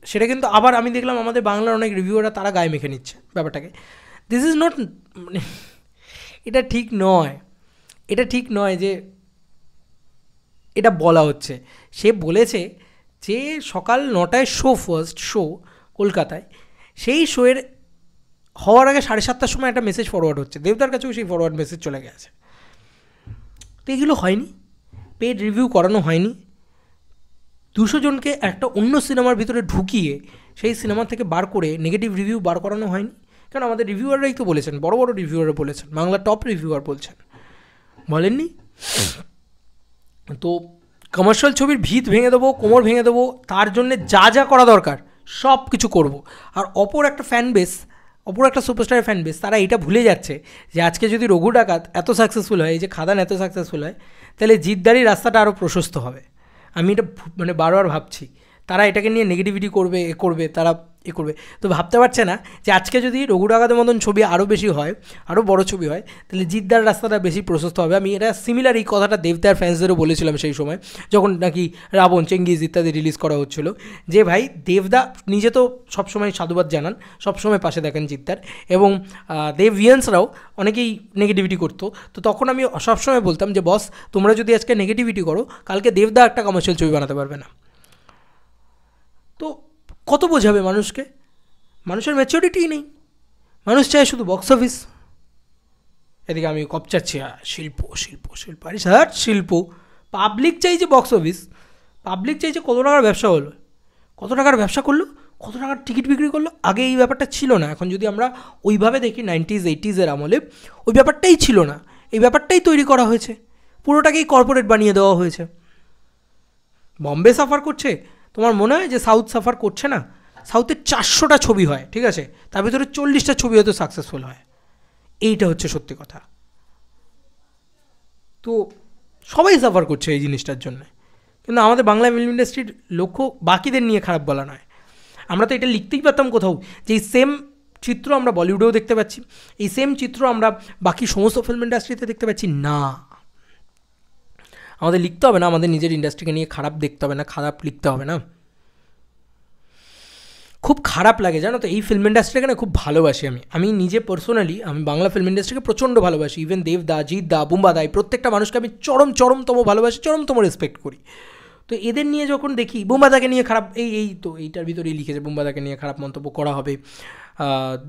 সেটা কিন্তু আবার আমি দেখলাম আমাদের বাংলার অনেক রিভিউয়াররা তারা গায়ে মেখে নিচ্ছে ব্যাপারটাকে, দিস ইজ নট, মানে এটা ঠিক নয়, এটা ঠিক নয় যে এটা বলা হচ্ছে। সে বলেছে যে সকাল 9টায় ফার্স্ট শো কলকাতায়, সেই শোয়ের হওয়ার আগে 7:30টার সময় একটা মেসেজ ফরওয়ার্ড হচ্ছে, দেবদার কাছেও সেই ফরওয়ার্ড মেসেজ চলে গেছে। তো এগুলো হয়নি, পেড রিভিউ করানো হয়নি, 200 জনকে একটা অন্য সিনেমার ভিতরে ঢুকিয়ে সেই সিনেমা থেকে বার করে নেগেটিভ রিভিউ বার করানো হয়নি। কারণ আমাদের রিভিউয়াররাই তো বলেছেন, বড় বড় রিভিউয়াররা বলেছেন, বাংলা টপ রিভিউয়ার বলছেন, বলেননি? তো কমার্শিয়াল ছবির ভিত ভেঙে দেবো, কোমর ভেঙে দেবো, তার জন্যে যা যা করা দরকার সব কিছু করব। আর অপর একটা ফ্যান বেস, অপর একটা সুপারস্টারের ফ্যান বেস, তারা এটা ভুলে যাচ্ছে যে আজকে যদি রঘু ডাকাত এত সাকসেসফুল হয়, এই যে খাদান এত সাকসেসফুল হয়, তাহলে জিদ্দারির রাস্তাটা আরও প্রশস্ত হবে। আমি এটা মানে বারবার ভাবছি, তারা এটাকে নিয়ে নেগেটিভিটি করবে, এ করবে, তারা এ করবে, তো ভাবতে পারছে না যে আজকে যদি রঘু ডাকাতের মতন ছবি আরও বেশি হয়, আরও বড় ছবি হয়, তাহলে জিদ্দার রাস্তাটা বেশি প্রশস্ত হবে। আমি এটা সিমিলার এই কথাটা দেবদার ফ্যান্সদেরও বলেছিলাম সেই সময়, যখন নাকি রাবণ, চেঙ্গিজ ইত্যাদি রিলিজ করা হচ্ছিল, যে ভাই দেবদা নিজে তো সবসময় সাধুবাদ জানান, সবসময় পাশে দেখেন জিদ্দার, এবং দেবভিয়ান্সরাও অনেকেই নেগেটিভিটি করতো। তো তখন আমি সবসময় বলতাম যে বস, তোমরা যদি আজকে নেগেটিভিটি করো, কালকে দেবদা একটা কমার্শিয়াল ছবি বানাতে পারবে না। তো কত বোঝাবে মানুষকে? মানুষের ম্যাচুরিটিই নেই, মানুষ চায় শুধু বক্স অফিস। এদিকে আমি কপচাচ্ছি শিল্প শিল্প শিল্প, আরে স্যার শিল্প, পাবলিক চাইছে বক্স অফিস, পাবলিক চাইছে কত টাকার ব্যবসা হলো, কত টাকার ব্যবসা করলো, কত টাকার টিকিট বিক্রি করলো। আগে এই ব্যাপারটা ছিল না। এখন যদি আমরা ওইভাবে দেখি 90s 80s আমলে ওই ব্যাপারটাই ছিল না, এই ব্যাপারটাই তৈরি করা হয়েছে, পুরোটাকেই কর্পোরেট বানিয়ে দেওয়া হয়েছে। বম্বে সাফার করছে, তোমার মনে হয় যে সাউথ সাফার করছে না? সাউথে 400টা ছবি হয়, ঠিক আছে, তার ভিতরে 40টা ছবি হয়তো সাকসেসফুল হয়, এইটা হচ্ছে সত্যি কথা। তো সবাই সাফার করছে এই জিনিসটার জন্য, কিন্তু আমাদের বাংলা ফিল্ম ইন্ডাস্ট্রির লক্ষ্য বাকিদের নিয়ে খারাপ বলা নয়। আমরা তো এটা লিখতেই পারতাম কোথাও যে এই সেম চিত্র আমরা বলিউডেও দেখতে পাচ্ছি, এই সেম চিত্র আমরা বাকি সমস্ত ফিল্ম ইন্ডাস্ট্রিতে দেখতে পাচ্ছি না। আমাদের লিখতে হবে না, আমাদের নিজের ইন্ডাস্ট্রিকে নিয়ে খারাপ দেখতে হবে না, খারাপ লিখতে হবে না। খুব খারাপ লাগে জানো তো, এই ফিল্ম ইন্ডাস্ট্রিকে না খুব ভালোবাসি আমি নিজে পার্সোনালি, আমি বাংলা ফিল্ম ইন্ডাস্ট্রিকে প্রচণ্ড ভালোবাসি। ইভেন দেবদা, জিৎদা, বুম্বাদাই, প্রত্যেকটা মানুষকে আমি চরমতম ভালোবাসি, চরমতম রেসপেক্ট করি। তো এদের নিয়ে যখন দেখি, বুম্বাদাকে নিয়ে খারাপ, তো এইটার ভিতরেই লিখেছে বুম্বাদাকে নিয়ে খারাপ মন্তব্য করা হবে,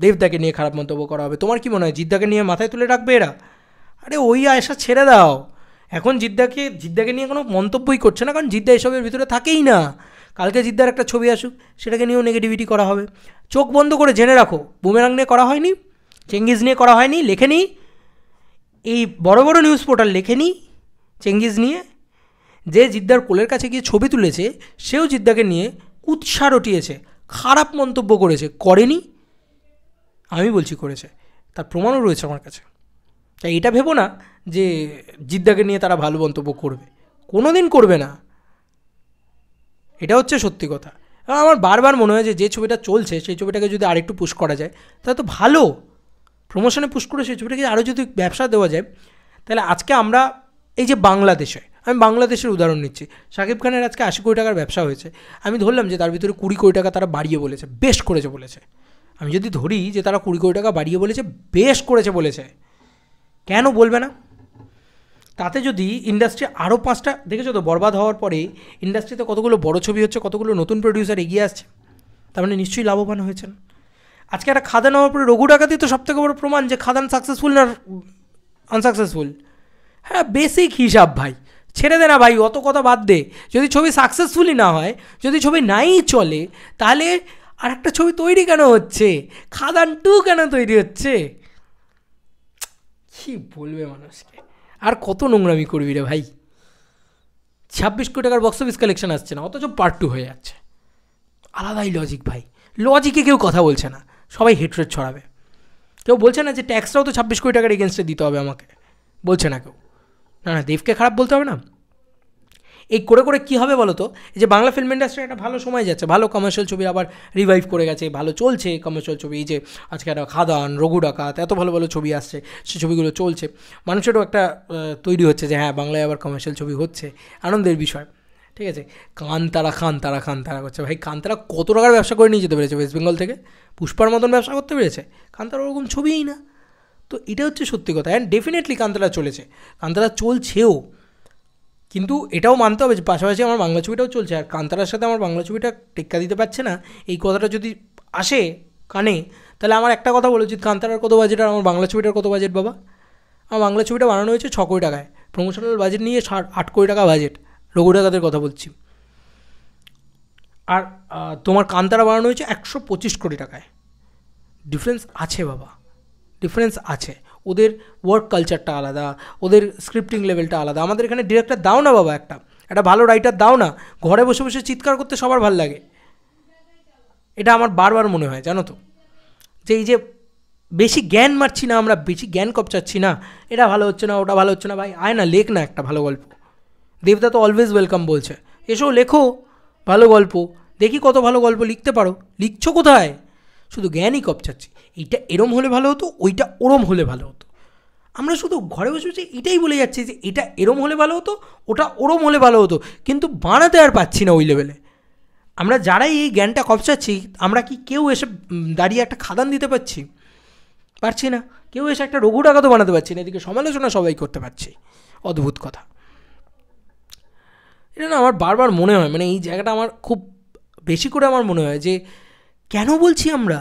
দেবদাকে নিয়ে খারাপ মন্তব্য করা হবে, তোমার কি মনে হয় জিদ্দাকে নিয়ে মাথায় তুলে রাখবে এরা? আরে ওই আয়সা ছেড়ে দাও, এখন জিদ্দাকে নিয়ে কোনো মন্তব্যই করছে না, কারণ জিদ্দা এসবের ভিতরে থাকেই না। কালকে জিদ্দার একটা ছবি আসুক, সেটাকে নিয়েও নেগেটিভিটি করা হবে। চোখ বন্ধ করে জেনে রাখো, বুমেরাং নিয়ে করা হয়নি, চেঙ্গিজ নিয়ে করা হয়নি, লেখেনি, এই বড় বড় নিউজ পোর্টাল লেখেনি চেঙ্গিজ নিয়ে। যে জিদ্দার কোলের কাছে গিয়ে ছবি তুলেছে, সেও জিদ্দাকে নিয়ে কুৎসা রটিয়েছে, খারাপ মন্তব্য করেছে, করেনি? আমি বলছি করেছে, তার প্রমাণও রয়েছে আমার কাছে। তাই এটা ভেবো না যে জিদ্দাকে নিয়ে তারা ভালো মন্তব্য করবে, কোনো দিন করবে না, এটা হচ্ছে সত্যি কথা। আমার বারবার মনে হয় যে ছবিটা চলছে সেই ছবিটাকে যদি আরেকটু পুশ করা যায় তাহলে তো ভালো, প্রমোশনে পুশ করে সেই ছবিটাকে আরও যদি ব্যবসা দেওয়া যায়, তাহলে আজকে আমরা এই যে বাংলাদেশে, আমি বাংলাদেশের উদাহরণ নিচ্ছি, শাকিব খানের আজকে 80 কোটি টাকার ব্যবসা হয়েছে, আমি ধরলাম যে তার ভিতরে 20 কোটি টাকা তারা বাড়িয়ে বলেছে, বেশ করেছে বলেছে। আমি যদি ধরি যে তারা 20 কোটি টাকা বাড়িয়ে বলেছে, বেশ করেছে বলেছে, কেন বলবে না? তাতে যদি ইন্ডাস্ট্রি আরও 5টা, দেখেছো তো বরবাদ হওয়ার পরে ইন্ডাস্ট্রিতে কতগুলো বড় ছবি হচ্ছে, কতগুলো নতুন প্রডিউসার এগিয়ে আসছে, তার মানে নিশ্চয়ই লাভবান হয়েছেন। আজকে একটা খাদান হওয়ার পরে রঘু ডাকাতি তো সবথেকে বড় প্রমাণ যে খাদান সাকসেসফুল না আনসাকসেসফুল। হ্যাঁ, বেসিক হিসাব ভাই, ছেড়ে দে না ভাই, অত কথা বাদ দে। যদি ছবি সাকসেসফুলই না হয়, যদি ছবি নাই চলে, তাহলে আর একটা ছবি তৈরি কেন হচ্ছে? খাদান 2 কেন তৈরি হচ্ছে? কী বলবে মানুষকে, আর কত নোংরামি করবি রে ভাই? 26 কোটি টাকার বক্স অফিস কালেকশন আসছে না, অথচ পার্ট 2 হয়ে যাচ্ছে। আলাদাই লজিক ভাই, লজিকে কেউ কথা বলছে না, সবাই হেট্রেট ছড়াবে। কেউ বলছে না যে ট্যাক্সটাও তো 26 কোটি টাকার এগেনস্টে দিতে হবে আমাকে, বলছে না কেউ। না দেবকে খারাপ বলতে হবে না। এই করে করে কী হবে বলো তো? এই যে বাংলা ফিল্ম ইন্ডাস্ট্রি একটা ভালো সময় যাচ্ছে, ভালো কমার্শিয়াল ছবি আবার রিভাইভ করে গেছে, ভালো চলছে কমার্শিয়াল ছবি। এই যে আজকে একটা খাদান, রঘু ডাকাত, এত ভালো ভালো ছবি আসছে, সে ছবিগুলো চলছে, মানুষেরও একটা তৈরি হচ্ছে যে হ্যাঁ বাংলায় আবার কমার্শিয়াল ছবি হচ্ছে, আনন্দের বিষয়। ঠিক আছে, কান্তারা করছে। ভাই কান্তারা কত টাকার ব্যবসা করে নিয়ে যেতে পেরেছে ওয়েস্ট বেঙ্গল থেকে? পুষ্পার মতন ব্যবসা করতে পেরেছে? কান্তারা ওরকম ছবিই না। তো এটা হচ্ছে সত্যি কথা। অ্যান্ড ডেফিনেটলি কান্তারা চলেছে, কান্তারা চলছেও, কিন্তু এটাও মানতে হবে যে পাশাপাশি আমার বাংলা ছবিটাও চলছে। আর কান্তারার সাথে আমার বাংলা ছবিটা টেক্কা দিতে পারছে না, এই কথাটা যদি আসে কানে, তাহলে আমার একটা কথা বলা উচিত, কান্তারার কত বাজেট আর আমার বাংলা ছবিটার কত বাজেট বাবা? আমার বাংলা ছবিটা বানানো হয়েছে 6 কোটি টাকায়, প্রমোশনাল বাজেট নিয়ে 8 কোটি টাকা বাজেট, রঘু ডাকাতের কথা বলছি। আর তোমার কান্তারা বানানো হয়েছে 125 কোটি টাকায়। ডিফারেন্স আছে বাবা, ডিফারেন্স আছে। ওদের ওয়ার্ক কালচারটা আলাদা, ওদের স্ক্রিপ্টিং লেভেলটা আলাদা। আমাদের এখানে ডিরেক্টর দাও না বাবা, একটা ভালো রাইটার দাও না, ঘরে বসে বসে চিৎকার করতে সবার ভালো লাগে। এটা আমার বারবার মনে হয়, জানো তো, যে এই যে বেশি জ্ঞান মারছি না আমরা, বেশি জ্ঞান কপচাচ্ছি না, এটা ভালো হচ্ছে না, ওটা ভালো হচ্ছে না, ভাই আয় না লেখ না একটা ভালো গল্প। দেবদা তো অলওয়েজ ওয়েলকাম বলছে, এসো লেখো ভালো গল্প, দেখি কত ভালো গল্প লিখতে পারো। লিখছো কোথায়? শুধু জ্ঞানই কপচাচ্ছি, এইটা এরম হলে ভালো হতো, ওইটা ওরম হলে ভালো হতো। আমরা শুধু ঘরে বসে বসে এটাই বলে যাচ্ছি যে এটা এরম হলে ভালো হতো, ওটা ওরম হলে ভালো হতো, কিন্তু বানাতে আর পাচ্ছি না ওই লেভেলে। আমরা যারাই এই জ্ঞানটা কপচাচ্ছি, আমরা কি কেউ এসে দাঁড়িয়ে একটা খাদান দিতে পারছি না? কেউ এসে একটা রঘু ডাকাতও বানাতে পারছি না, এদিকে সমালোচনা সবাই করতে পারছি। অদ্ভুত কথা। এটা না আমার বারবার মনে হয়, মানে এই জায়গাটা আমার খুব বেশি করে আমার মনে হয় যে কেন বলছি আমরা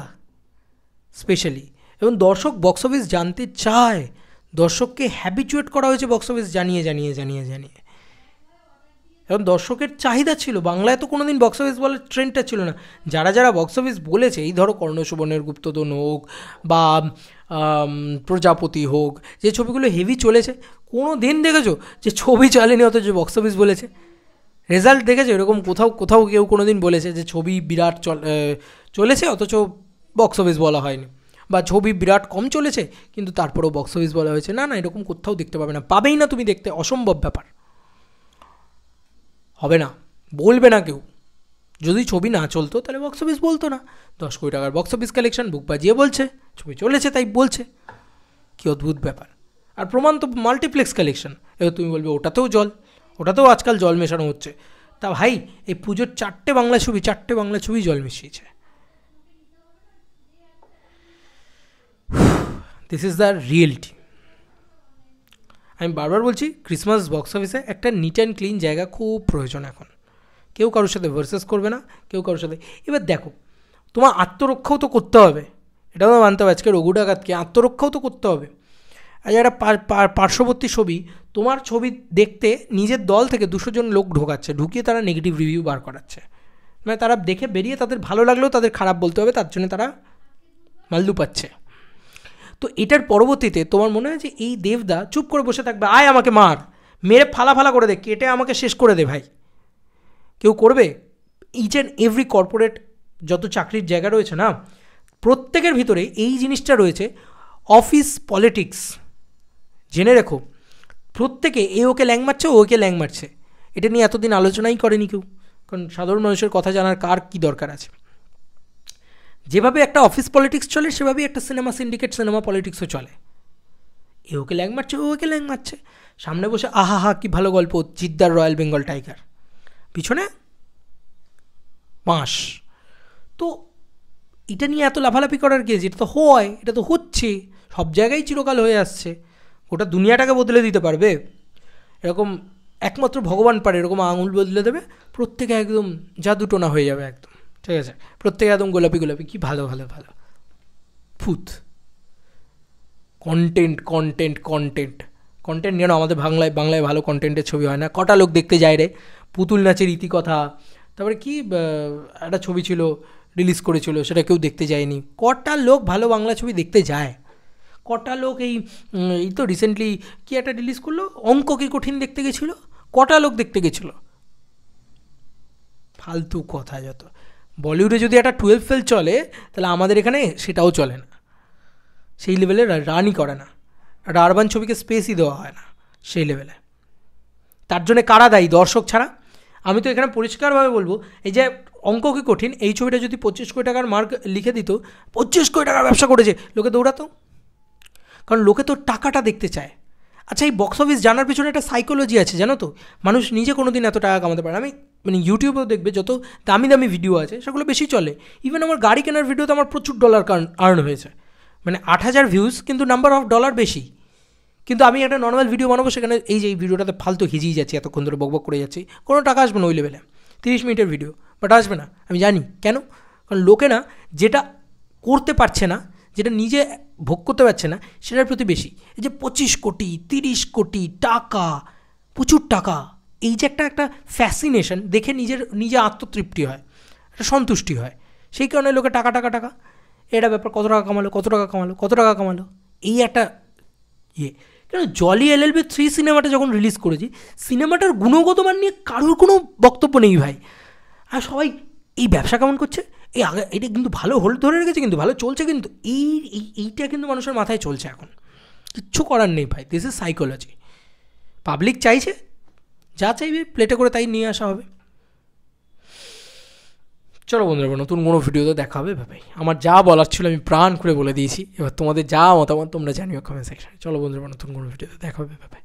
স্পেশালি, এবং দর্শক বক্স অফিস জানতে চায়, দর্শককে হ্যাবিচুয়েট করা হয়েছে বক্স অফিস জানিয়ে। এবং দর্শকের চাহিদা ছিল, বাংলায় তো কোনো দিন বক্স অফিস বলার ট্রেন্ডটা ছিল না। যারা বক্স অফিস বলেছে, এই ধরো কর্ণ সুবর্ণের গুপ্তধন হোক বা প্রজাপতি হোক, যে ছবিগুলো হেভি চলেছে, কোনো দিন দেখেছো যে ছবি চলেনি অথচ বক্স অফিস বলেছে? রেজাল্ট দেখেছো এরকম কোথাও কেউ কোনো দিন বলেছে যে ছবি বিরাট চলেছে অথচ বক্স অফিস বলা হয়নি, বা ছবি বিরাট কম চলেছে কিন্তু তারপরেও বক্স অফিস বলা হয়েছে? না, এরকম কোথাও দেখতে পাবে না, পাবেই না তুমি দেখতে, অসম্ভব ব্যাপার, হবে না, বলবে না কেউ। যদি ছবি না চলতো তাহলে বক্স অফিস বলতো না। 10 কোটি টাকার বক্স অফিস কালেকশন বুক বাজিয়ে বলছে, ছবি চলেছে তাই বলছে। কী অদ্ভুত ব্যাপার। আর প্রমাণ তো মাল্টিপ্লেক্স কালেকশন। এবার তুমি বলবে ওটাতেও আজকাল জল মেশানো হচ্ছে। তা ভাই, এই পুজোর 4টে বাংলা ছবি জল মিশিয়েছে। This is the reality. আমি বারবার বলছি, ক্রিসমাস বক্স অফিসে একটা নিট অ্যান্ড ক্লিন জায়গা খুব প্রয়োজন এখন। কেউ কারোর সাথে ভার্সেস করবে না, কেউ কারোর সাথে। এবার দেখো, তোমার আত্মরক্ষাও তো করতে হবে, এটাও তো মানতে হবে। আজকে রঘু ডাকাতকে আত্মরক্ষাও তো করতে হবে। আর একটা পার্শ্ববর্তী ছবি, তোমার ছবি দেখতে নিজের দল থেকে 200 জন লোক ঢুকিয়ে তারা নেগেটিভ রিভিউ বার করাচ্ছে। মানে তারা দেখে বেরিয়ে তাদের ভালো লাগলেও তাদের খারাপ বলতে হবে, তার জন্য তারা মাল্লু পাচ্ছে। তো এটার পরবর্তীতে তোমার মনে হয় যে এই দেবদা চুপ করে বসে থাকবে? আয় আমাকে মার, মেরে ফালা করে দে, কেটে আমাকে শেষ করে দে। ভাই কেউ করবে? ইচ অ্যান্ড এভরি কর্পোরেট যত চাকরির জায়গা রয়েছে না, প্রত্যেকের ভিতরে এই জিনিসটা রয়েছে, অফিস পলিটিক্স। জেনে রেখো, প্রত্যেকে ওকে ল্যাং মারছে, ওকে ল্যাং মারছে, এটা নিয়ে এতদিন আলোচনাই করেনি কেউ। কারণ সাধারণ মানুষের কথা জানার কার কী দরকার আছে? যেভাবে একটা অফিস পলিটিক্স চলে, সেভাবেই একটা সিনেমা পলিটিক্সও চলে। ওকে ল্যাং মারছে, ওকে ল্যাং মারছে, সামনে বসে আহা কি ভালো গল্প, জিদ্দার রয়্যাল বেঙ্গল টাইগার, পিছনে বাঁশ। তো এটা নিয়ে এত লাফালাফি করার কি? এটা তো হয়, এটা তো হচ্ছে, সব জায়গায় চিরকাল হয়ে আসছে। গোটা দুনিয়াটাকে বদলে দিতে পারবে এরকম একমাত্র ভগবান পারে। এরকম আঙুল বদলে দেবে, প্রত্যেকে একদম জাদুটোনা হয়ে যাবে একদম, ঠিক আছে? প্রত্যেকে একদম গোলাপি কি ভালো ফুত। কন্টেন্ট যেন আমাদের বাংলায় ভালো কন্টেন্টের ছবি হয় না। কটা লোক দেখতে যায় রে? পুতুল নাচের ইতিকথা, তারপরে কি একটা ছবি ছিল, রিলিজ করেছিল, সেটা কেউ দেখতে যায়নি। কটা লোক ভালো বাংলা ছবি দেখতে যায়? কটা লোক এই তো রিসেন্টলি কি একটা রিলিজ করলো, অঙ্ক কি কঠিন দেখতে গেছিলো, কটা লোক দেখতে গেছিলো? ফালতু কথা যত। বলিউডে যদি একটা 12 ফেল চলে, তাহলে আমাদের এখানে সেটাও চলে না, সেই লেভেলে রানই করে না। একটা আরবান ছবিকে স্পেসই দেওয়া হয় না সেই লেভেলে। তার জন্য কারা দায়ী? দর্শক ছাড়া? আমি তো এখানে পরিষ্কারভাবে বলবো, এই যে অঙ্ক কি কঠিন, এই ছবিটা যদি 25 কোটি টাকার মার্ক লিখে দিত, 25 কোটি টাকার ব্যবসা করেছে, লোকে দৌড়াতো। কারণ লোকে তো টাকাটা দেখতে চায়। আচ্ছা, এই বক্স অফিস জানার পিছনে একটা সাইকোলজি আছে জানো তো। মানুষ নিজে কোনো দিন এত টাকা কামাতে পারে না। আমি মানে ইউটিউবেও দেখবে যত দামি দামি ভিডিও আছে সেগুলো বেশি চলে। ইভেন আমার গাড়ি কেনার ভিডিওতে আমার প্রচুর ডলার আর্ন হয়েছে, মানে 8,000 ভিউজ, কিন্তু নাম্বার অফ ডলার বেশি। কিন্তু আমি একটা নর্মাল ভিডিও বানাবো, সেখানে এই যে এই ভিডিওটাতে ফালতু হিজিয়ে যাচ্ছি, এতক্ষণ ধরে বকবক করে যাচ্ছি, কোনো টাকা আসবে না ওই লেভেলে। 30 মিনিটের ভিডিও, বাট আসবে না, আমি জানি কেন। কারণ লোকে না যেটা করতে পারছে না, যেটা নিজে ভোগ করতে পারছে না, সেটার প্রতি বেশি। এই যে 25 কোটি 30 কোটি টাকা, প্রচুর টাকা, এই যে একটা ফ্যাসিনেশন দেখে নিজে আত্মতৃপ্তি হয়, একটা সন্তুষ্টি হয়। সেই কারণে লোকে টাকা টাকা টাকা, এটা ব্যাপার, কত টাকা কামালো কত টাকা কামালো কত টাকা কামালো, এই একটা ইয়ে। কেন জলি LLB 3 সিনেমাটা যখন রিলিজ করেছি, সিনেমাটার গুণগত মান নিয়ে কারোর কোনো বক্তব্য নেই ভাই। আর সবাই এই ব্যবসা কেমন করছে, এই আগে এটা কিন্তু ভালো হোল্ড ধরে রেখেছে, কিন্তু ভালো চলছে, কিন্তু এইটা কিন্তু মানুষের মাথায় চলছে এখন। কিচ্ছু করার নেই ভাই, দিস ইজ সাইকোলজি। পাবলিক চাইছে, যা চাইবে প্লেটে করে তাই নিয়ে আসা হবে। চলো বন্ধুরা, নতুন কোনো ভিডিওতে দেখা হবে ভাই। আমার যা বলার ছিল আমি প্রাণ করে বলে দিয়েছি। এবার তোমাদের যা মতামত তোমরা জানিও কমেন্ট সেকশনে। চলো বন্ধুরা, নতুন কোনো ভিডিওতে দেখা হবে ভাই।